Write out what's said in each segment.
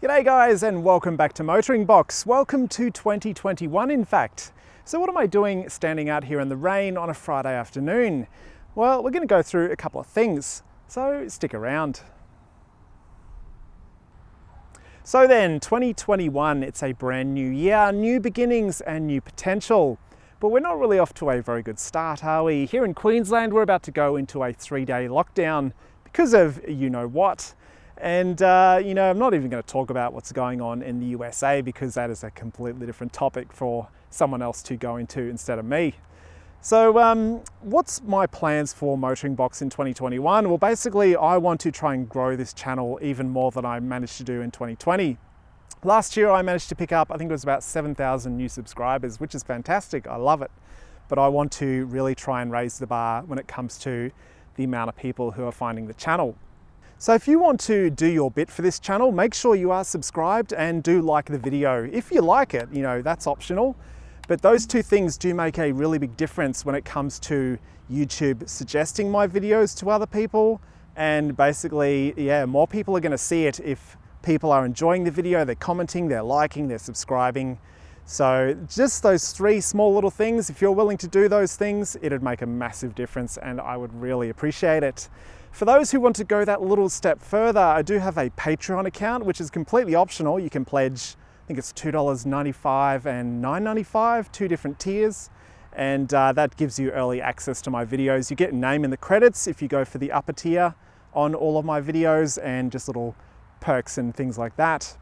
G'day guys, and welcome back to MotoringBox. Welcome to 2021 in fact. So what am I doing standing out here in the rain on a Friday afternoon? Well, we're going to go through a couple of things, so stick around. So then, 2021, it's a brand new year, new beginnings and new potential. But we're not really off to a very good start, are we? Here in Queensland, we're about to go into a 3-day lockdown because of you-know-what. And, I'm not even going to talk about what's going on in the USA because that is a completely different topic for someone else to go into instead of me. So what's my plans for MotoringBox in 2021? Well, basically, I want to try and grow this channel even more than I managed to do in 2020. Last year, I managed to pick up, I think it was about 7,000 new subscribers, which is fantastic. I love it. But I want to really try and raise the bar when it comes to the amount of people who are finding the channel. So if you want to do your bit for this channel, make sure you are subscribed and do like the video. If you like it, that's optional. But those two things do make a really big difference when it comes to YouTube suggesting my videos to other people. And basically, more people are going to see it if people are enjoying the video, they're commenting, they're liking, they're subscribing. So just those 3 small little things, if you're willing to do those things, it'd make a massive difference and I would really appreciate it. For those who want to go that little step further, I do have a Patreon account, which is completely optional. You can pledge, I think it's $2.95 and $9.95, 2 different tiers. And that gives you early access to my videos. You get a name in the credits if you go for the upper tier on all of my videos and just little perks and things like that.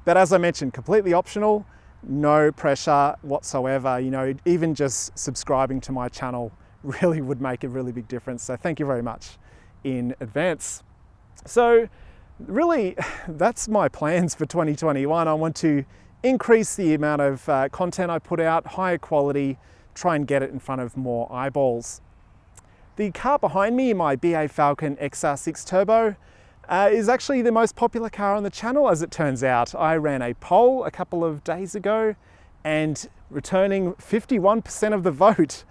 But as I mentioned, completely optional, no pressure whatsoever. Even just subscribing to my channel really would make a really big difference. So thank you very much in advance. So really, that's my plans for 2021. I want to increase the amount of content I put out, higher quality, try and get it in front of more eyeballs. The car behind me, my BA Falcon XR6 Turbo, is actually the most popular car on the channel, as it turns out. I ran a poll a couple of days ago and returning 51% of the vote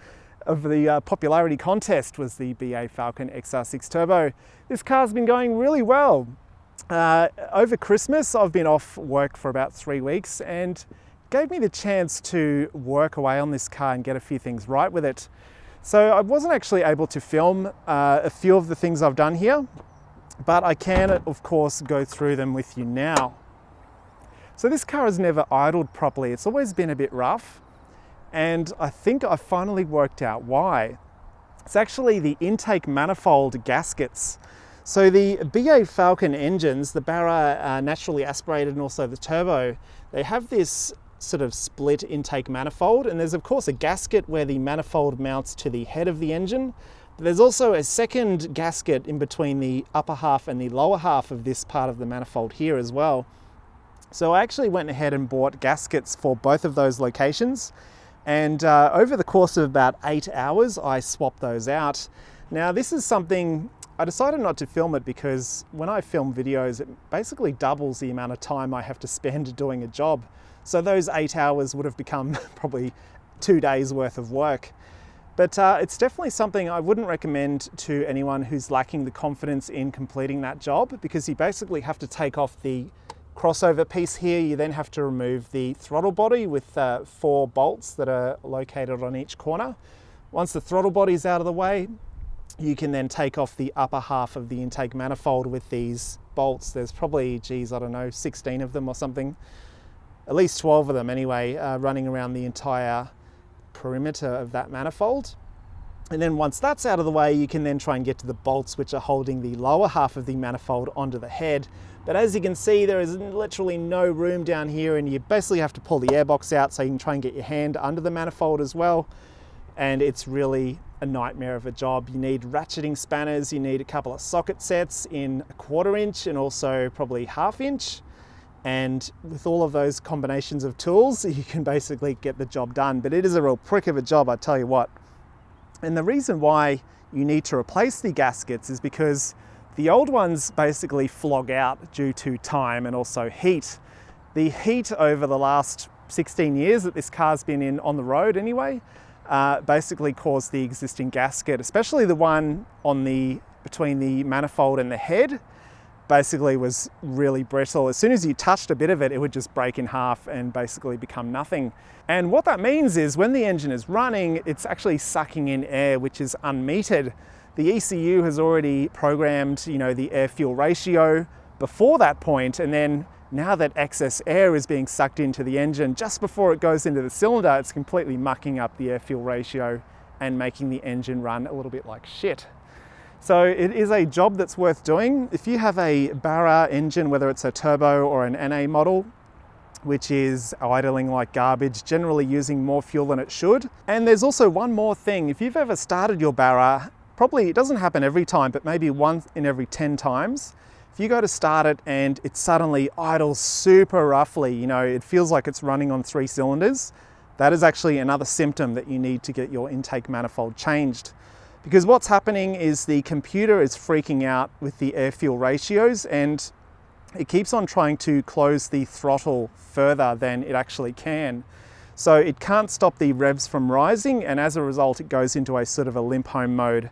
of the popularity contest was the BA Falcon XR6 Turbo. This car's been going really well. Over Christmas, I've been off work for about 3 weeks and gave me the chance to work away on this car and get a few things right with it. So I wasn't actually able to film a few of the things I've done here, but I can, of course, go through them with you now. So this car has never idled properly. It's always been a bit rough, and I think I finally worked out why. It's actually the intake manifold gaskets. So the BA Falcon engines, the Barra naturally aspirated and also the turbo, they have this sort of split intake manifold, and there's of course a gasket where the manifold mounts to the head of the engine. There's also a second gasket in between the upper half and the lower half of this part of the manifold here as well. So I actually went ahead and bought gaskets for both of those locations. And over the course of about 8 hours, I swapped those out. Now this is something, I decided not to film it because when I film videos, it basically doubles the amount of time I have to spend doing a job. So those 8 hours would have become probably 2 days worth of work. But it's definitely something I wouldn't recommend to anyone who's lacking the confidence in completing that job, because you basically have to take off the crossover piece here. You then have to remove the throttle body with 4 bolts that are located on each corner. Once the throttle body is out of the way, you can then take off the upper half of the intake manifold with these bolts. There's probably, 16 of them or something. At least 12 of them anyway, running around the entire perimeter of that manifold. And then once that's out of the way, you can then try and get to the bolts which are holding the lower half of the manifold onto the head. But as you can see, there is literally no room down here, and you basically have to pull the airbox out so you can try and get your hand under the manifold as well. And it's really a nightmare of a job. You need ratcheting spanners, you need a couple of socket sets in 1/4 inch and also probably 1/2 inch. And with all of those combinations of tools, you can basically get the job done. But it is a real prick of a job, I tell you what. And the reason why you need to replace the gaskets is because the old ones basically flog out due to time and also heat. The heat over the last 16 years that this car's been in on the road anyway, basically caused the existing gasket, especially the one on between the manifold and the head, basically was really brittle. As soon as you touched a bit of it, it would just break in half and basically become nothing. And what that means is when the engine is running, it's actually sucking in air, which is unmetered. The ECU has already programmed, the air-fuel ratio before that point, and then now that excess air is being sucked into the engine just before it goes into the cylinder, it's completely mucking up the air-fuel ratio and making the engine run a little bit like shit. So it is a job that's worth doing. If you have a Barra engine, whether it's a turbo or an NA model, which is idling like garbage, generally using more fuel than it should. And there's also one more thing. If you've ever started your Barra, probably it doesn't happen every time, but maybe once in every 10 times, if you go to start it and it suddenly idles super roughly, it feels like it's running on 3 cylinders, that is actually another symptom that you need to get your intake manifold changed. Because what's happening is the computer is freaking out with the air-fuel ratios, and it keeps on trying to close the throttle further than it actually can. So it can't stop the revs from rising, and as a result it goes into a sort of a limp home mode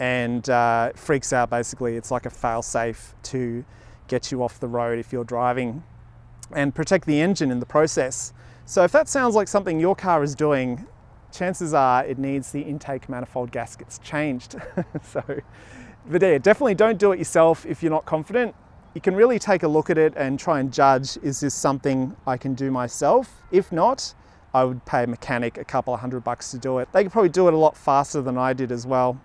and freaks out basically. It's like a fail-safe to get you off the road if you're driving and protect the engine in the process. So if that sounds like something your car is doing, chances are it needs the intake manifold gaskets changed. But yeah, definitely don't do it yourself if you're not confident. You can really take a look at it and try and judge, is this something I can do myself? If not, I would pay a mechanic a couple of $100 to do it. They could probably do it a lot faster than I did as well.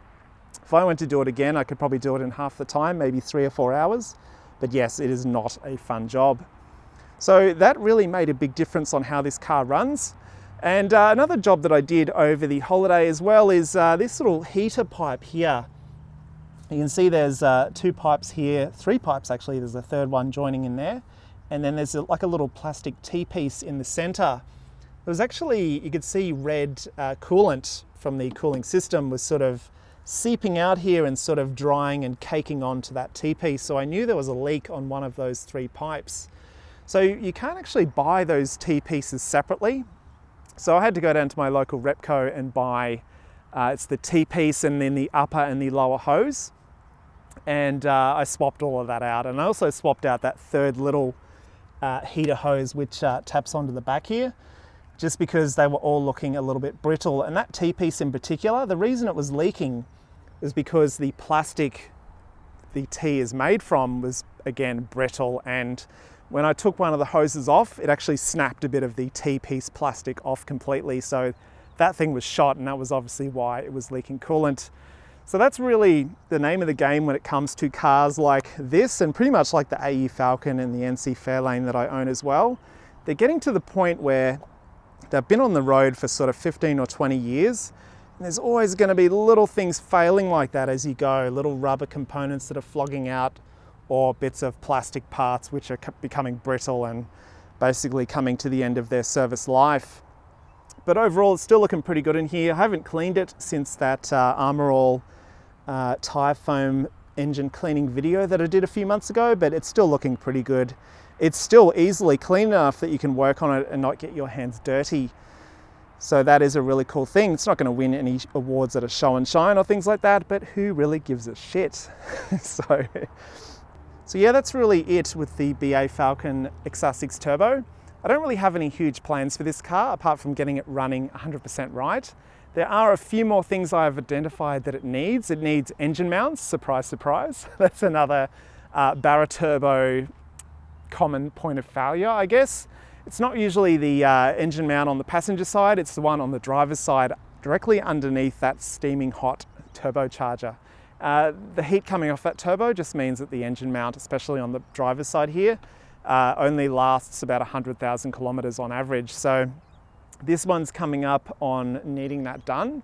If I went to do it again, I could probably do it in half the time, maybe 3 or 4 hours. But yes, it is not a fun job. So that really made a big difference on how this car runs. And another job that I did over the holiday as well is this little heater pipe here. You can see there's 2 pipes here, 3 pipes actually, there's a third one joining in there. And then there's like a little plastic T-piece in the center. There was actually, you could see red coolant from the cooling system was sort of seeping out here and sort of drying and caking onto that T-piece. So I knew there was a leak on one of those 3 pipes. So you can't actually buy those T-pieces separately. So I had to go down to my local Repco and buy, it's the T-piece and then the upper and the lower hose. And I swapped all of that out. And I also swapped out that third little heater hose, which taps onto the back here, just because they were all looking a little bit brittle. And that T-piece in particular, the reason it was leaking is because the plastic the T is made from was, again, brittle. And when I took one of the hoses off, it actually snapped a bit of the T-piece plastic off completely. So that thing was shot, and that was obviously why it was leaking coolant. So that's really the name of the game when it comes to cars like this, and pretty much like the AE Falcon and the NC Fairlane that I own as well. They're getting to the point where they've been on the road for sort of 15 or 20 years, and there's always going to be little things failing like that as you go, little rubber components that are flogging out, or bits of plastic parts which are becoming brittle and basically coming to the end of their service life. But overall, it's still looking pretty good in here. I haven't cleaned it since that Armor All tire foam engine cleaning video that I did a few months ago, but it's still looking pretty good. It's still easily clean enough that you can work on it and not get your hands dirty. So that is a really cool thing. It's not going to win any awards at a show and shine or things like that, but who really gives a shit? So yeah, that's really it with the BA Falcon XR6 Turbo. I don't really have any huge plans for this car apart from getting it running 100% right. There are a few more things I've identified that it needs. It needs engine mounts, surprise, surprise. That's another Barra Turbo common point of failure, I guess. It's not usually the engine mount on the passenger side, it's the one on the driver's side, directly underneath that steaming hot turbocharger. The heat coming off that turbo just means that the engine mount, especially on the driver's side here, only lasts about 100,000 kilometers on average. So this one's coming up on needing that done.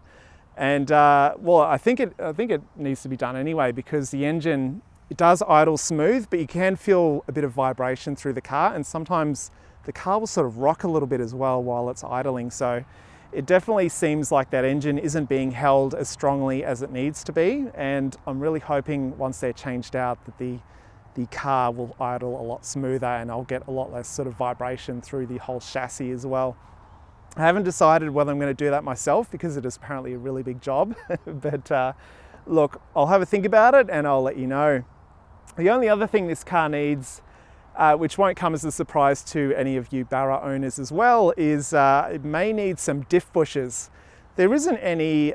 And well, I think it needs to be done anyway, because the engine, it does idle smooth, but you can feel a bit of vibration through the car, and sometimes the car will sort of rock a little bit as well while it's idling. So it definitely seems like that engine isn't being held as strongly as it needs to be. And I'm really hoping once they're changed out that the car will idle a lot smoother and I'll get a lot less sort of vibration through the whole chassis as well. I haven't decided whether I'm going to do that myself because it is apparently a really big job, but look, I'll have a think about it and I'll let you know. The only other thing this car needs, which won't come as a surprise to any of you Barra owners as well, is it may need some diff bushes. There isn't any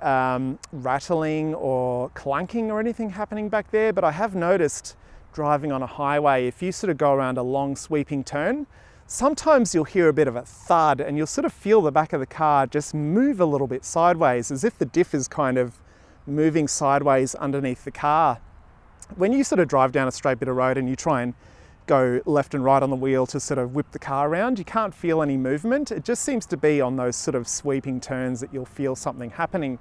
rattling or clunking or anything happening back there, but I have noticed driving on a highway, if you sort of go around a long sweeping turn, sometimes you'll hear a bit of a thud and you'll sort of feel the back of the car just move a little bit sideways, as if the diff is kind of moving sideways underneath the car. When you sort of drive down a straight bit of road and you try and go left and right on the wheel to sort of whip the car around, you can't feel any movement. It just seems to be on those sort of sweeping turns that you'll feel something happening.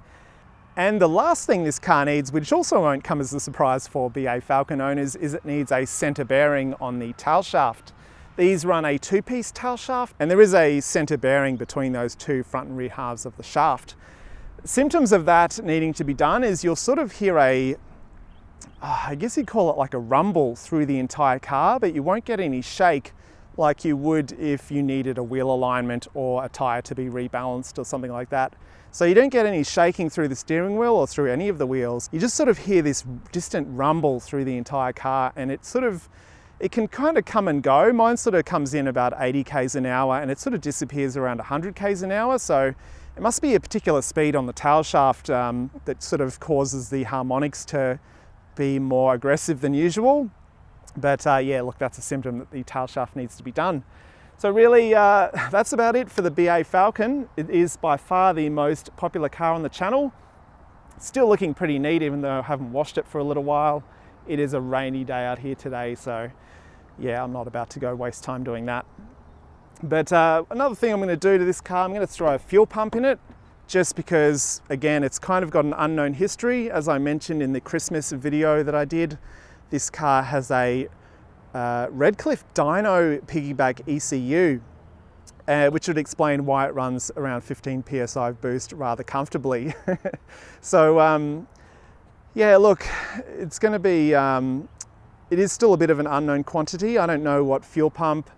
And the last thing this car needs, which also won't come as a surprise for BA Falcon owners, is it needs a center bearing on the tail shaft. These run a two-piece tail shaft, and there is a center bearing between those two front and rear halves of the shaft. Symptoms of that needing to be done is you'll sort of hear I guess you'd call it like a rumble through the entire car, but you won't get any shake like you would if you needed a wheel alignment or a tire to be rebalanced or something like that. So you don't get any shaking through the steering wheel or through any of the wheels. You just sort of hear this distant rumble through the entire car, and it can kind of come and go. Mine sort of comes in about 80 k's an hour and it sort of disappears around 100 k's an hour. So it must be a particular speed on the tail shaft that sort of causes the harmonics to be more aggressive than usual. But yeah, look, that's a symptom that the tail shaft needs to be done. So really, that's about it for the BA Falcon. It is by far the most popular car on the channel. Still looking pretty neat, even though I haven't washed it for a little while. It is a rainy day out here today, so yeah, I'm not about to go waste time doing that. But another thing I'm going to do to this car, I'm going to throw a fuel pump in it, just because, again, it's kind of got an unknown history. As I mentioned in the Christmas video that I did, this car has a Redcliffe dyno piggyback ECU, which would explain why it runs around 15 PSI boost rather comfortably. So yeah, look, it's going to be, it is still a bit of an unknown quantity. I don't know what fuel pump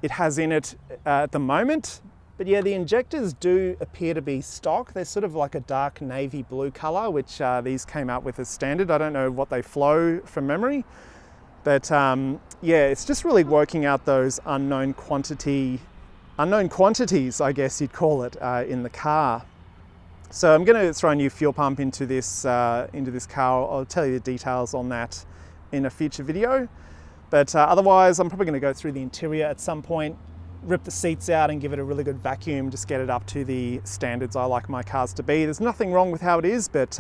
it has in it at the moment. But yeah, the injectors do appear to be stock. They're sort of like a dark navy blue color, which these came out with as standard. I don't know what they flow from memory. But yeah, it's just really working out those unknown quantities, I guess you'd call it, in the car. So I'm going to throw a new fuel pump into this car. I'll tell you the details on that in a future video. But otherwise, I'm probably going to go through the interior at some point, rip the seats out and give it a really good vacuum, just get it up to the standards I like my cars to be. There's nothing wrong with how it is, but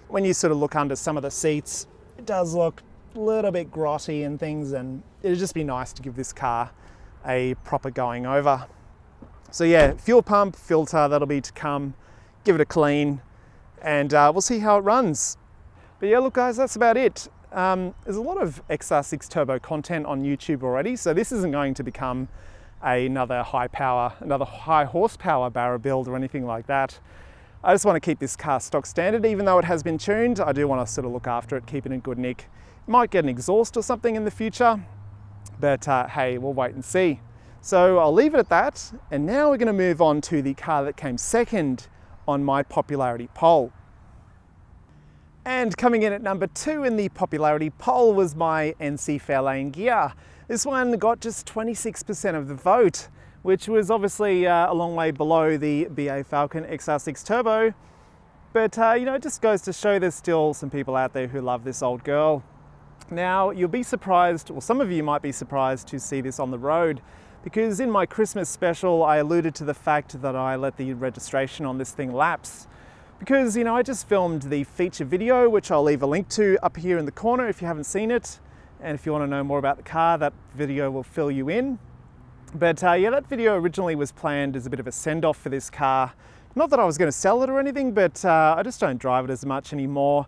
when you sort of look under some of the seats, it does look a little bit grotty and things, and it'd just be nice to give this car a proper going over. So yeah, fuel pump, filter, that'll be to come, give it a clean, and we'll see how it runs. But yeah, look guys, that's about it. There's a lot of XR6 turbo content on YouTube already, so this isn't going to become another high horsepower Barra build or anything like that. I just want to keep this car stock standard. Even though it has been tuned, I do want to sort of look after it, keep it in good nick. Might get an exhaust or something in the future, but hey, we'll wait and see. So I'll leave it at that, and now we're going to move on to the car that came second on my popularity poll. And coming in at number 2 in the popularity poll was my NC Fairlane Ghia. This one got just 26% of the vote, which was obviously a long way below the BA Falcon XR6 Turbo. But you know, it just goes to show there's still some people out there who love this old girl. Now, you'll be surprised, or some of you might be surprised to see this on the road, because in my Christmas special, I alluded to the fact that I let the registration on this thing lapse. Because, you know, I just filmed the feature video, which I'll leave a link to up here in the corner if you haven't seen it. And if you want to know more about the car, that video will fill you in. But yeah, that video originally was planned as a bit of a send-off for this car. Not that I was going to sell it or anything, but I just don't drive it as much anymore.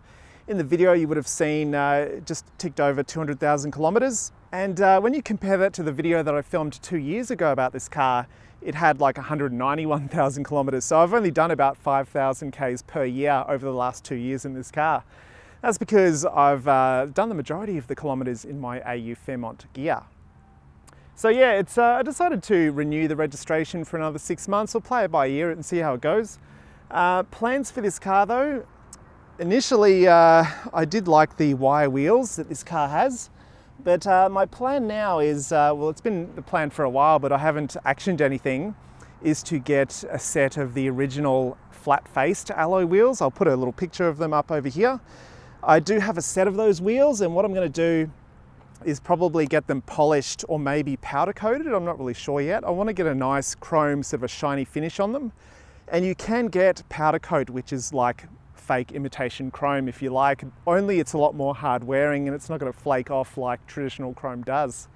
In the video, you would have seen it just ticked over 200,000 kilometers. And when you compare that to the video that I filmed 2 years ago about this car, it had like 191,000 kilometers. So I've only done about 5,000 Ks per year over the last 2 years in this car. That's because I've done the majority of the kilometers in my AU Fairmont Ghia. So yeah, I decided to renew the registration for another 6 months. We'll play it by ear and see how it goes. Plans for this car though, initially I did like the wire wheels that this car has. But my plan now is, well, it's been the plan for a while, but I haven't actioned anything, is to get a set of the original flat-faced alloy wheels. I'll put a little picture of them up over here. I do have a set of those wheels, and what I'm going to do is probably get them polished or maybe powder coated. I'm not really sure yet. I want to get a nice chrome, sort of a shiny finish on them. And you can get powder coat, which is like fake imitation chrome if you like, only it's a lot more hard wearing and it's not going to flake off like traditional chrome does.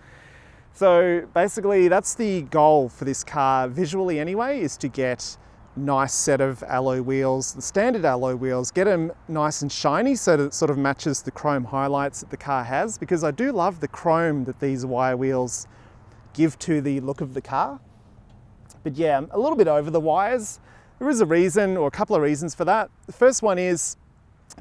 So basically that's the goal for this car visually anyway, is to get nice set of alloy wheels, the standard alloy wheels, get them nice and shiny so that it sort of matches the chrome highlights that the car has, because I do love the chrome that these wire wheels give to the look of the car. But yeah, I'm a little bit over the wires. There is a reason, or a couple of reasons for that. The first one is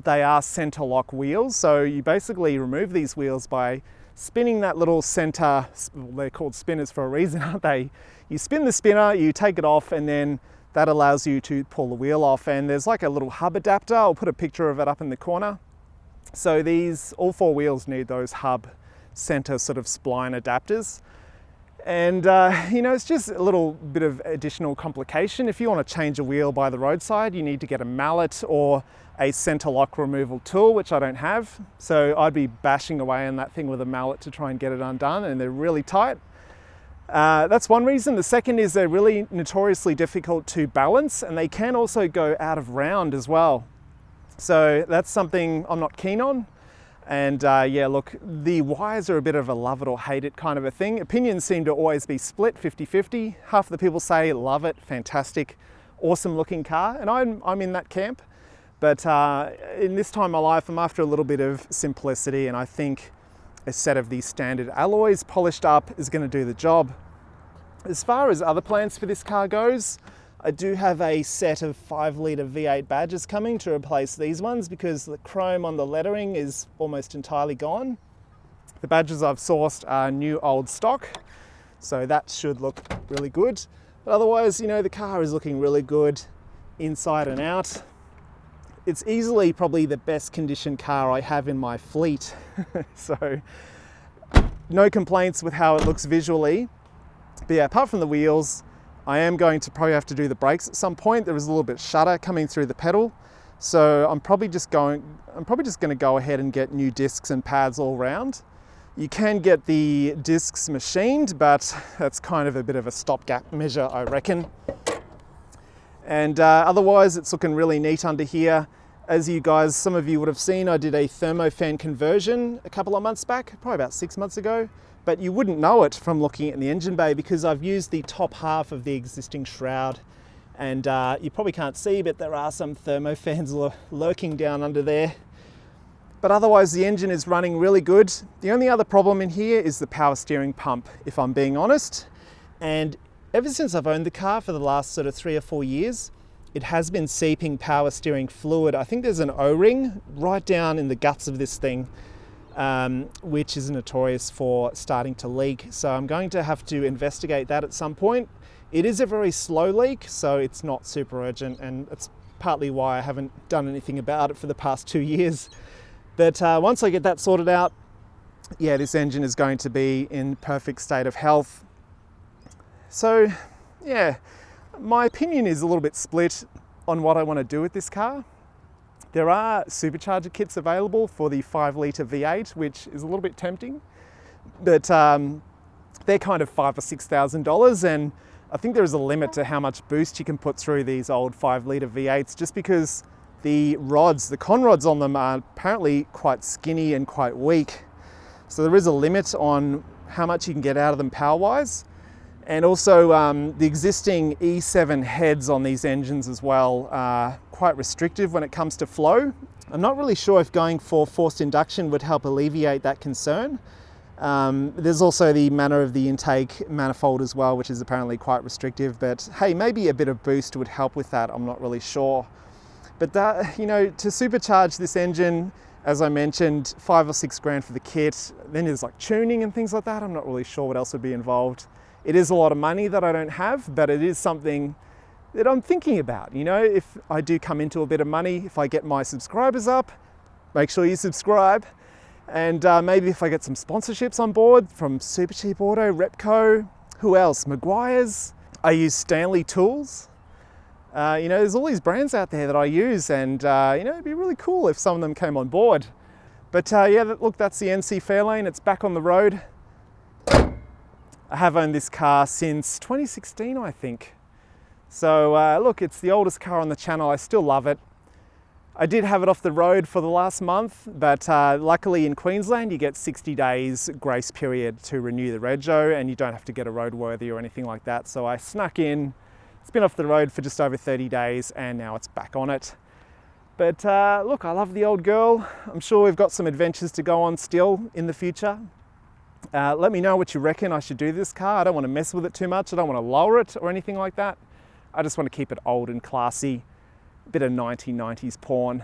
they are center lock wheels, so you basically remove these wheels by spinning that little center, well, they're called spinners for a reason, aren't they? You spin the spinner, you take it off, and then that allows you to pull the wheel off, and there's like a little hub adapter. I'll put a picture of it up in the corner. So these, all four wheels need those hub center sort of spline adapters. And you know, it's just a little bit of additional complication. If you want to change a wheel by the roadside, you need to get a mallet or a center lock removal tool, which I don't have. So I'd be bashing away on that thing with a mallet to try and get it undone, and they're really tight. That's one reason. The second is they're really notoriously difficult to balance, and they can also go out of round as well. So that's something I'm not keen on. And yeah, look, the wires are a bit of a love it or hate it kind of a thing. Opinions seem to always be split 50-50. Half the people say love it, fantastic, awesome looking car, and I'm in that camp. But in this time of my life, I'm after a little bit of simplicity, and I think a set of these standard alloys polished up is going to do the job. As far as other plans for this car goes, I do have a set of 5-litre V8 badges coming to replace these ones because the chrome on the lettering is almost entirely gone. The badges I've sourced are new old stock, so that should look really good. But otherwise, you know, the car is looking really good inside and out. It's easily probably the best condition car I have in my fleet. So no complaints with how it looks visually. But yeah, apart from the wheels, I am going to probably have to do the brakes at some point. There is a little bit of shudder coming through the pedal. So I'm probably just going to go ahead and get new discs and pads all round. You can get the discs machined, but that's kind of a bit of a stopgap measure, I reckon. And otherwise, it's looking really neat under here. As you guys, some of you would have seen, I did a thermofan conversion a couple of months back, probably about 6 months ago. But you wouldn't know it from looking in the engine bay because I've used the top half of the existing shroud. And you probably can't see, but there are some thermofans lurking down under there. But otherwise, the engine is running really good. The only other problem in here is the power steering pump, if I'm being honest. And ever since I've owned the car for the last sort of 3 or 4 years, it has been seeping power steering fluid. I think there's an O-ring right down in the guts of this thing, which is notorious for starting to leak. So I'm going to have to investigate that at some point. It is a very slow leak, so it's not super urgent, and it's partly why I haven't done anything about it for the past 2 years. But once I get that sorted out, yeah, this engine is going to be in perfect state of health. So yeah, my opinion is a little bit split on what I want to do with this car. There are supercharger kits available for the 5-litre V8, which is a little bit tempting, but they're kind of $5,000 or $6,000, and I think there is a limit to how much boost you can put through these old 5-litre V8s, just because the rods, the con rods on them are apparently quite skinny and quite weak. So there is a limit on how much you can get out of them power-wise. And also the existing E7 heads on these engines as well are quite restrictive when it comes to flow. I'm not really sure if going for forced induction would help alleviate that concern. There's also the manner of the intake manifold as well, which is apparently quite restrictive, but hey, maybe a bit of boost would help with that, I'm not really sure. But that, you know, to supercharge this engine, as I mentioned, $5 or $6 grand for the kit, then there's like tuning and things like that. I'm not really sure what else would be involved. It is a lot of money that I don't have, but it is something that I'm thinking about. You know, if I do come into a bit of money, if I get my subscribers up, make sure you subscribe. And maybe if I get some sponsorships on board from Super Cheap Auto, Repco, who else? Meguiar's. I use Stanley Tools. You know, there's all these brands out there that I use, and you know, it'd be really cool if some of them came on board. But yeah, look, that's the NC Fairlane. It's back on the road. I have owned this car since 2016, I think. So look, it's the oldest car on the channel. I still love it. I did have it off the road for the last month, but luckily in Queensland, you get 60 days grace period to renew the rego, and you don't have to get a roadworthy or anything like that. So I snuck in. It's been off the road for just over 30 days, and now it's back on it. But look, I love the old girl. I'm sure we've got some adventures to go on still in the future. Let me know what you reckon I should do this car. I don't want to mess with it too much. I don't want to lower it or anything like that. I just want to keep it old and classy. A bit of 1990s porn.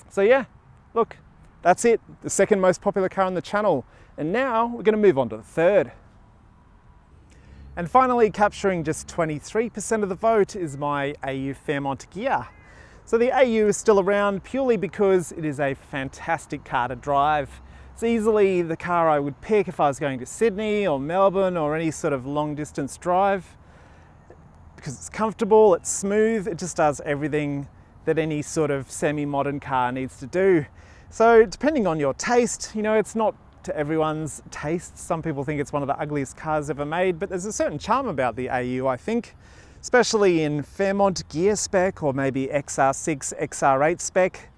So yeah, look, that's it. The second most popular car on the channel. And now we're going to move on to the third. And finally, capturing just 23% of the vote is my AU Fairmont Ghia. So the AU is still around purely because it is a fantastic car to drive. It's easily the car I would pick if I was going to Sydney or Melbourne or any sort of long distance drive, because it's comfortable, it's smooth, it just does everything that any sort of semi-modern car needs to do. So depending on your taste, you know, it's not to everyone's taste. Some people think it's one of the ugliest cars ever made, but there's a certain charm about the AU, I think, especially in Fairmont Ghia spec or maybe XR6, XR8 spec.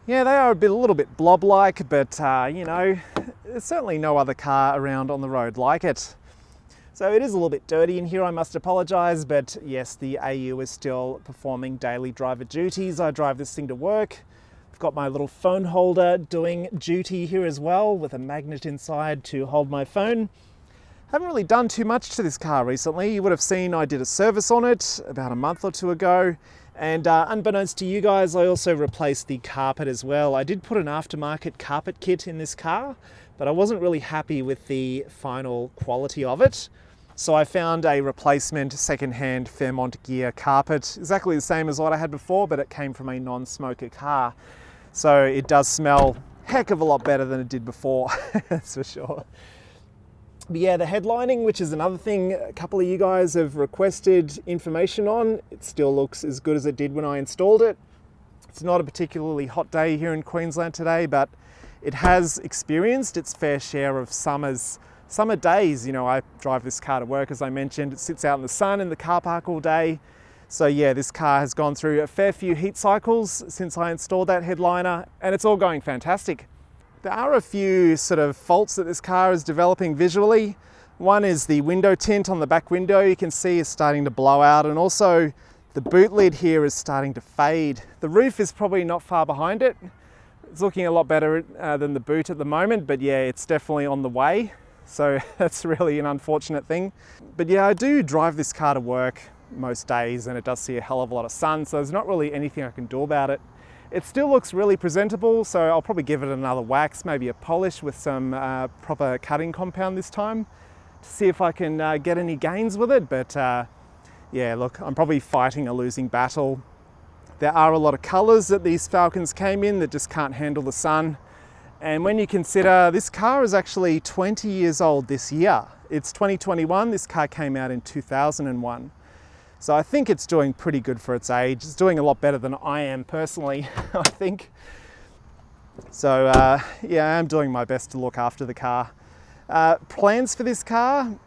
Yeah, they are a little bit blob-like, but you know, there's certainly no other car around on the road like it. So it is a little bit dirty in here, I must apologise, but yes, the AU is still performing daily driver duties. I drive this thing to work. I've got my little phone holder doing duty here as well, with a magnet inside to hold my phone. Haven't really done too much to this car recently. You would have seen I did a service on it about a month or two ago. And unbeknownst to you guys, I also replaced the carpet as well. I did put an aftermarket carpet kit in this car, but I wasn't really happy with the final quality of it. So I found a replacement second-hand Fairmont Ghia carpet, exactly the same as what I had before, but it came from a non-smoker car. So it does smell a heck of a lot better than it did before, that's for sure. But yeah, the headlining, which is another thing a couple of you guys have requested information on, it still looks as good as it did when I installed it. It's not a particularly hot day here in Queensland today, but it has experienced its fair share of summer days. You know, I drive this car to work, as I mentioned. It sits out in the sun in the car park all day. So yeah, this car has gone through a fair few heat cycles since I installed that headliner, and it's all going fantastic. There are a few sort of faults that this car is developing visually. One is the window tint on the back window, you can see is starting to blow out, and also the boot lid here is starting to fade. The roof is probably not far behind it. It's looking a lot better than the boot at the moment, but yeah, it's definitely on the way. So that's really an unfortunate thing. But yeah, I do drive this car to work most days, and it does see a hell of a lot of sun, so there's not really anything I can do about it. It still looks really presentable, so I'll probably give it another wax, maybe a polish with some proper cutting compound this time, to see if I can get any gains with it. But yeah, look, I'm probably fighting a losing battle. There are a lot of colours that these Falcons came in that just can't handle the sun. And when you consider this car is actually 20 years old this year, it's 2021, this car came out in 2001. So I think it's doing pretty good for its age. It's doing a lot better than I am personally, I think. So yeah, I'm doing my best to look after the car. Plans for this car,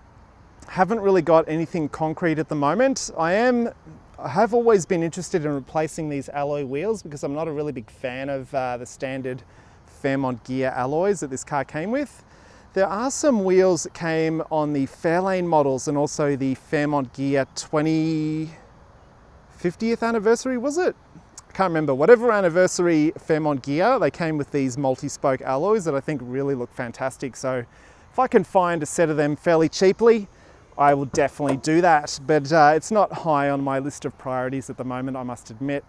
haven't really got anything concrete at the moment. I have always been interested in replacing these alloy wheels because I'm not a really big fan of the standard Fairmont Ghia alloys that this car came with. There are some wheels that came on the Fairlane models and also the Fairmont Ghia 50th anniversary, was it? I can't remember. Whatever anniversary Fairmont Ghia, they came with these multi-spoke alloys that I think really look fantastic. So if I can find a set of them fairly cheaply, I will definitely do that. But it's not high on my list of priorities at the moment, I must admit.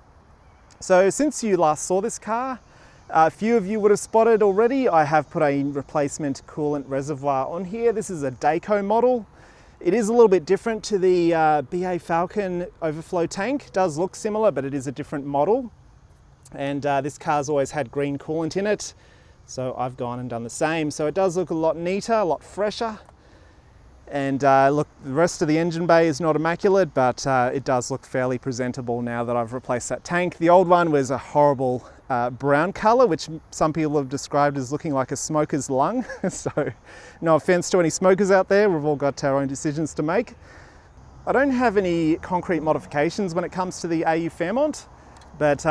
So since you last saw this car, a few of you would have spotted already, I have put a replacement coolant reservoir on here. This is a Dayco model. It is a little bit different to the BA Falcon overflow tank. It does look similar, but it is a different model. And this car's always had green coolant in it, so I've gone and done the same. So it does look a lot neater, a lot fresher. And look, the rest of the engine bay is not immaculate, but it does look fairly presentable now that I've replaced that tank. The old one was a horrible brown color, which some people have described as looking like a smoker's lung. So no offense to any smokers out there, we've all got our own decisions to make. I don't have any concrete modifications when it comes to the AU Fairmont, but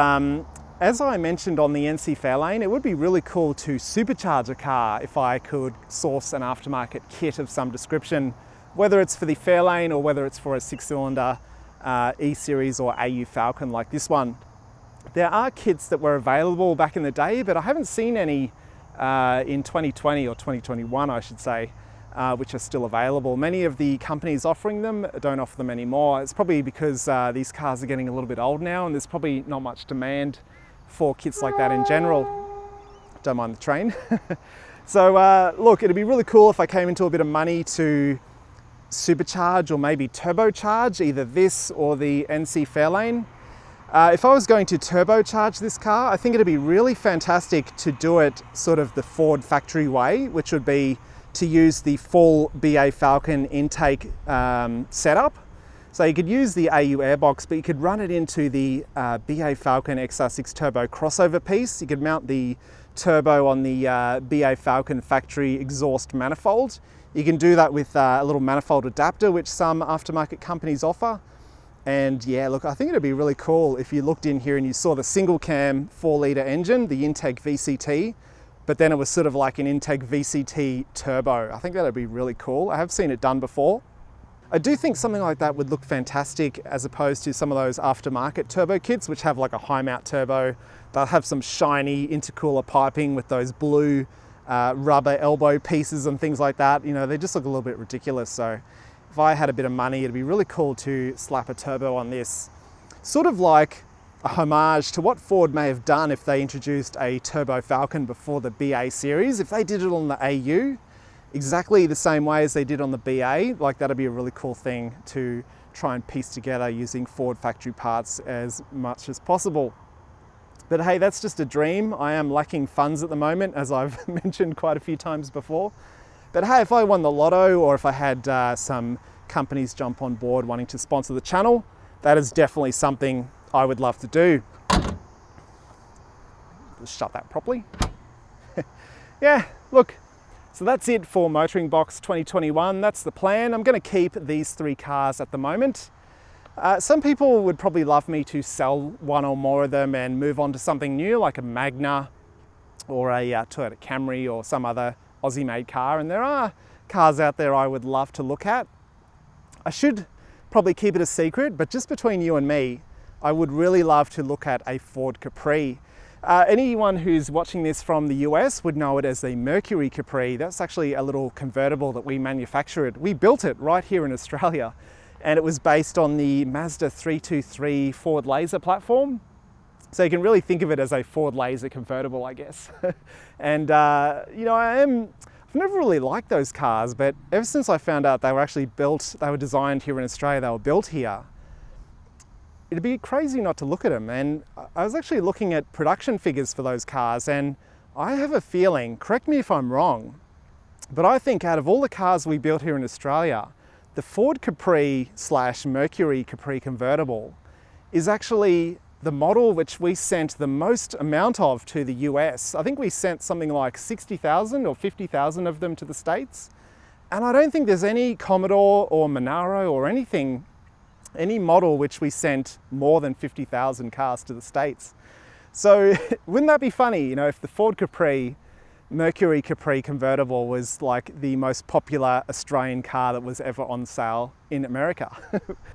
as I mentioned on the NC Fairlane, it would be really cool to supercharge a car if I could source an aftermarket kit of some description, whether it's for the Fairlane or whether it's for a 6-cylinder E-Series or AU Falcon like this one. There are kits that were available back in the day, but I haven't seen any in 2020 or 2021, I should say, which are still available. Many of the companies offering them don't offer them anymore. It's probably because these cars are getting a little bit old now and there's probably not much demand for kits like that in general. Don't mind the train. So look, it'd be really cool if I came into a bit of money to supercharge or maybe turbocharge either this or the NC Fairlane. If I was going to turbocharge this car, I think it'd be really fantastic to do it sort of the Ford factory way, which would be to use the full BA Falcon intake setup. So you could use the AU airbox, but you could run it into the BA Falcon XR6 Turbo crossover piece. You could mount the turbo on the BA Falcon factory exhaust manifold. You can do that with a little manifold adapter, which some aftermarket companies offer. And yeah, look, I think it'd be really cool if you looked in here and you saw the single cam 4-litre engine, the Integ VCT, but then it was sort of like an Integ VCT turbo. I think that'd be really cool. I have seen it done before. I do think something like that would look fantastic as opposed to some of those aftermarket turbo kits, which have like a high mount turbo. They'll have some shiny intercooler piping with those blue rubber elbow pieces and things like that. You know, they just look a little bit ridiculous. So if I had a bit of money, it'd be really cool to slap a turbo on this. Sort of like a homage to what Ford may have done if they introduced a turbo Falcon before the BA series. If they did it on the AU, exactly the same way as they did on the BA, like that'd be a really cool thing to try and piece together using Ford factory parts as much as possible. But hey, that's just a dream. I am lacking funds at the moment, as I've mentioned quite a few times before. But hey, if I won the lotto or if I had some companies jump on board wanting to sponsor the channel, that is definitely something I would love to do. Just shut that properly. Yeah, look, so that's it for MotoringBox 2021. That's the plan. I'm going to keep these 3 cars at the moment. Some people would probably love me to sell one or more of them and move on to something new like a Magna or a Toyota Camry or some other Aussie-made car. And there are cars out there I would love to look at. I should probably keep it a secret, but just between you and me, I would really love to look at a Ford Capri. Anyone who's watching this from the US would know it as the Mercury Capri. That's actually a little convertible that we manufactured. We built it right here in Australia, and it was based on the Mazda 323 Ford Laser platform. So you can really think of it as a Ford Laser convertible, I guess. And you know, I've never really liked those cars, but ever since I found out they were actually built, they were designed here in Australia, they were built here, it'd be crazy not to look at them. And I was actually looking at production figures for those cars, and I have a feeling, correct me if I'm wrong, but I think out of all the cars we built here in Australia, the Ford Capri / Mercury Capri convertible is actually the model which we sent the most amount of to the US. I think we sent something like 60,000 or 50,000 of them to the States. And I don't think there's any Commodore or Monaro or any model which we sent more than 50,000 cars to the States. So wouldn't that be funny, you know, if the Ford Capri, Mercury Capri convertible was like the most popular Australian car that was ever on sale in America.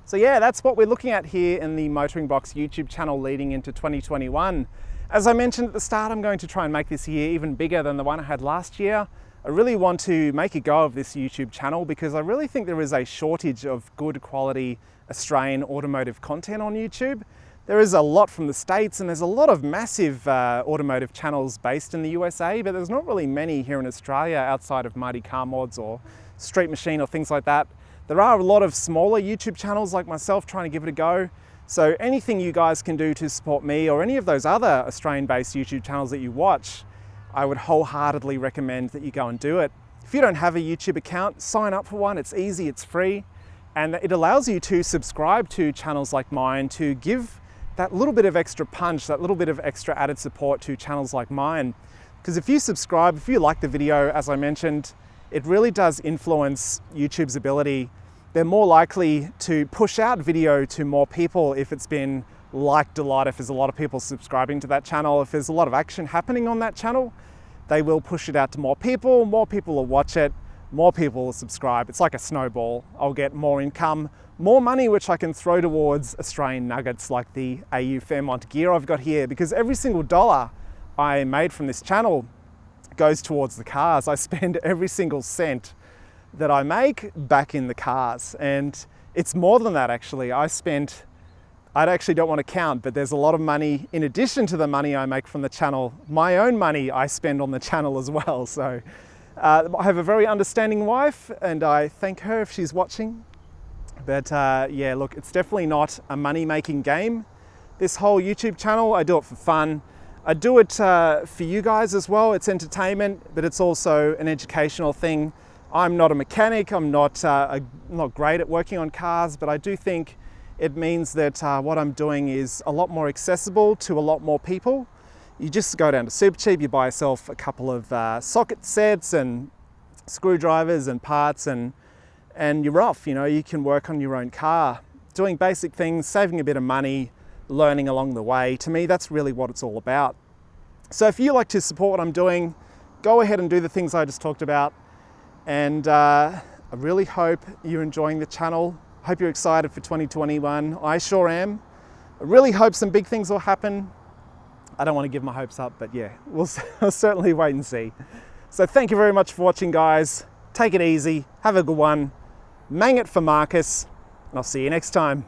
So yeah, that's what we're looking at here in the MotoringBox YouTube channel leading into 2021. As I mentioned at the start, I'm going to try and make this year even bigger than the one I had last year. I really want to make a go of this YouTube channel because I really think there is a shortage of good quality Australian automotive content on YouTube. There is a lot from the States and there's a lot of massive automotive channels based in the USA, but there's not really many here in Australia outside of Mighty Car Mods or Street Machine or things like that. There are a lot of smaller YouTube channels like myself trying to give it a go. So anything you guys can do to support me or any of those other Australian-based YouTube channels that you watch, I would wholeheartedly recommend that you go and do it. If you don't have a YouTube account, sign up for one. It's easy, it's free, and it allows you to subscribe to channels like mine to give that little bit of extra punch, that little bit of extra added support to channels like mine. Because if you subscribe, if you like the video, as I mentioned, it really does influence YouTube's ability. They're more likely to push out video to more people if it's been liked a lot, if there's a lot of people subscribing to that channel, if there's a lot of action happening on that channel, they will push it out to more people will watch it, more people will subscribe. It's like a snowball. I'll get more income, more money, which I can throw towards Australian nuggets like the AU Fairmont Ghia I've got here, because every single dollar I made from this channel goes towards the cars. I spend every single cent that I make back in the cars, and it's more than that actually. I actually don't want to count, but there's a lot of money in addition to the money I make from the channel, my own money I spend on the channel as well. So I have a very understanding wife, and I thank her if she's watching. But yeah, look, it's definitely not a money-making game, this whole YouTube channel. I do it for fun. I do it for you guys as well. It's entertainment, but it's also an educational thing. I'm not a mechanic, I'm not great at working on cars, but I do think it means that what I'm doing is a lot more accessible to a lot more people. You just go down to Supercheap, you buy yourself a couple of socket sets and screwdrivers and parts, and you're off. You know, you can work on your own car, doing basic things, saving a bit of money, learning along the way. To me, that's really what it's all about. So if you like to support what I'm doing, go ahead and do the things I just talked about. And I really hope you're enjoying the channel. I hope you're excited for 2021. I sure am. I really hope some big things will happen. I don't want to give my hopes up, but yeah, we'll certainly wait and see. So thank you very much for watching, guys. Take it easy. Have a good one. Mang it for Marcus, and I'll see you next time.